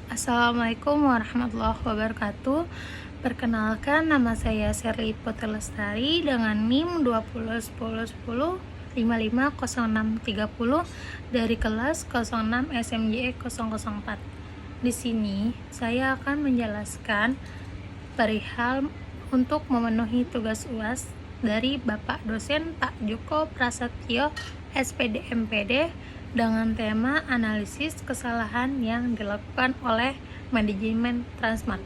Assalamualaikum warahmatullahi wabarakatuh. Perkenalkan, nama saya Sherly Putri Lestari dengan NIM 201010550630 dari kelas 06 SMJE 004. Di sini saya akan menjelaskan perihal untuk memenuhi tugas UAS dari Bapak dosen Pak Joko Prasetyo, SPD MPD, dengan tema analisis kesalahan yang dilakukan oleh manajemen Transmart.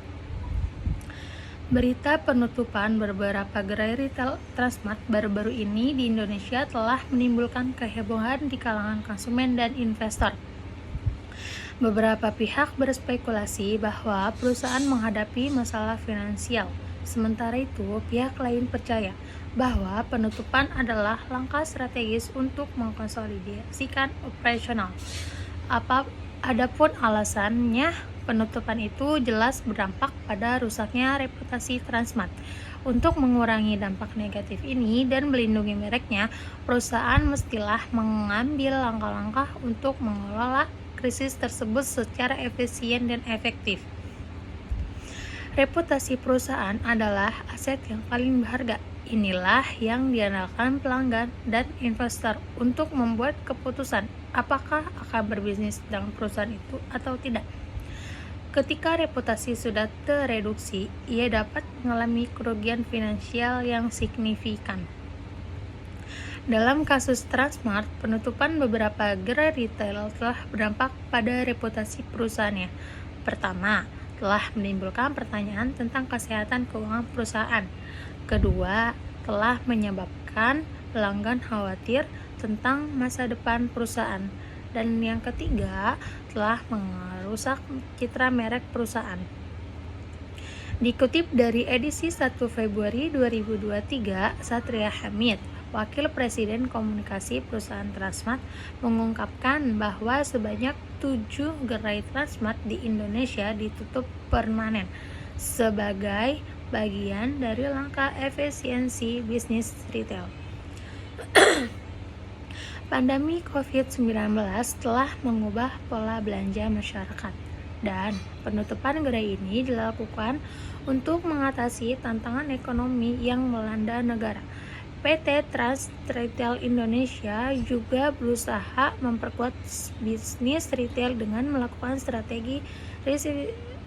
Berita penutupan beberapa gerai retail Transmart baru-baru ini di Indonesia telah menimbulkan kehebohan di kalangan konsumen dan investor. Beberapa pihak berspekulasi bahwa perusahaan menghadapi masalah finansial. Sementara itu, pihak lain percaya bahwa penutupan adalah langkah strategis untuk mengkonsolidasikan operasional. Adapun alasannya, penutupan itu jelas berdampak pada rusaknya reputasi Transmart. Untuk mengurangi dampak negatif ini dan melindungi mereknya, perusahaan mestilah mengambil langkah-langkah untuk mengelola krisis tersebut secara efisien dan efektif. Reputasi perusahaan adalah aset yang paling berharga. Inilah yang diandalkan pelanggan dan investor untuk membuat keputusan apakah akan berbisnis dengan perusahaan itu atau tidak. Ketika reputasi sudah tereduksi, ia dapat mengalami kerugian finansial yang signifikan. Dalam kasus Transmart, penutupan beberapa gerai retail telah berdampak pada reputasi perusahaannya. Pertama, telah menimbulkan pertanyaan tentang kesehatan keuangan perusahaan. Kedua, telah menyebabkan pelanggan khawatir tentang masa depan perusahaan. Dan yang ketiga, telah merusak citra merek perusahaan. Dikutip dari edisi 1 Februari 2023, Satria Hamid, Wakil Presiden Komunikasi Perusahaan Transmart, mengungkapkan bahwa sebanyak 7 gerai Transmart di Indonesia ditutup permanen sebagai bagian dari langkah efisiensi bisnis retail. Pandemi COVID-19 telah mengubah pola belanja masyarakat, dan penutupan gerai ini dilakukan untuk mengatasi tantangan ekonomi yang melanda negara. PT Trans Retail Indonesia juga berusaha memperkuat bisnis retail dengan melakukan strategi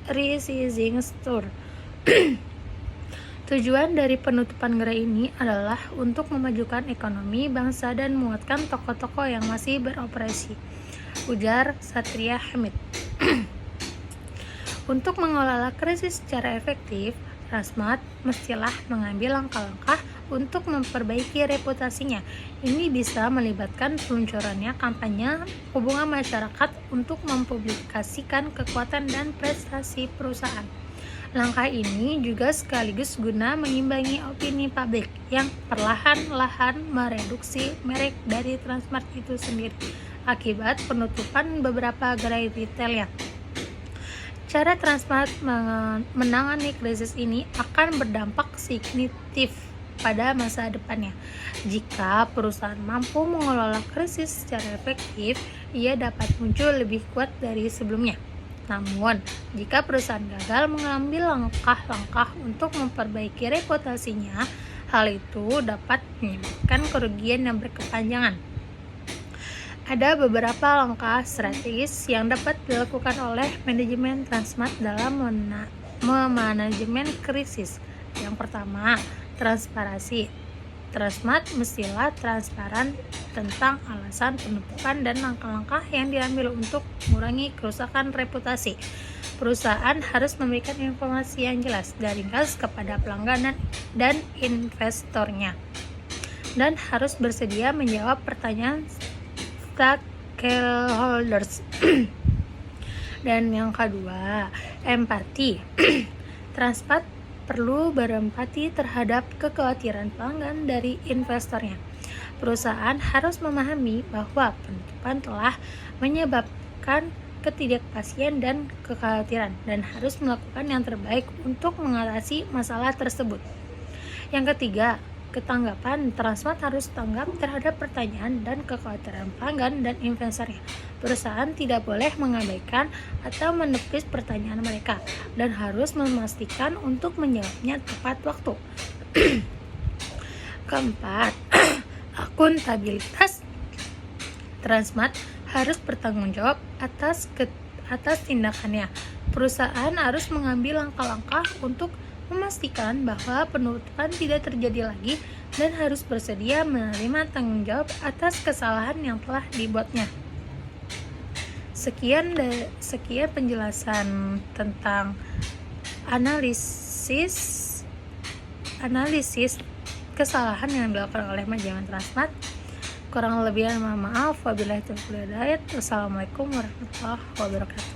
resizing store. Tujuan dari penutupan gerai ini adalah untuk memajukan ekonomi bangsa dan menguatkan toko-toko yang masih beroperasi, ujar Satria Hamid. Untuk mengelola krisis secara efektif, Transmart mestilah mengambil langkah-langkah untuk memperbaiki reputasinya. Ini bisa melibatkan peluncurannya kampanye hubungan masyarakat untuk mempublikasikan kekuatan dan prestasi perusahaan. Langkah ini juga sekaligus guna mengimbangi opini publik yang perlahan-lahan mereduksi merek dari Transmart itu sendiri akibat penutupan beberapa gerai retailnya. Cara Transmart menangani krisis ini akan berdampak signifikan pada masa depannya. Jika perusahaan mampu mengelola krisis secara efektif, ia dapat muncul lebih kuat dari sebelumnya. Namun, jika perusahaan gagal mengambil langkah-langkah untuk memperbaiki reputasinya, hal itu dapat menyebabkan kerugian yang berkepanjangan. Ada beberapa langkah strategis yang dapat dilakukan oleh manajemen Transmart dalam memanajemen krisis. Yang pertama, transparansi. Transmart mestilah transparan tentang alasan penutupan dan langkah-langkah yang diambil untuk mengurangi kerusakan reputasi. Perusahaan harus memberikan informasi yang jelas dan ringkas kepada pelanggan dan investornya, dan harus bersedia menjawab pertanyaan stakeholders. Dan yang kedua, empati. Transmart perlu berempati terhadap kekhawatiran pelanggan dari investornya. Perusahaan harus memahami bahwa penutupan telah menyebabkan ketidakpastian dan kekhawatiran, dan harus melakukan yang terbaik untuk mengatasi masalah tersebut. Yang ketiga, ketanggapan, Transmart harus tanggap terhadap pertanyaan dan kekhawatiran pelanggan dan investornya. Perusahaan tidak boleh mengabaikan atau menepis pertanyaan mereka dan harus memastikan untuk menjawabnya tepat waktu. Keempat, akuntabilitas. Transmart harus bertanggung jawab atas tindakannya. Perusahaan harus mengambil langkah-langkah untuk memastikan bahwa penutupan tidak terjadi lagi dan harus bersedia menerima tanggung jawab atas kesalahan yang telah dibuatnya. Sekian penjelasan tentang analisis kesalahan yang dilakukan oleh manajemen Transmart. Kurang lebihnya mohon maaf. Wabillahi taufiq wal hidayah. Wassalamualaikum warahmatullahi wabarakatuh.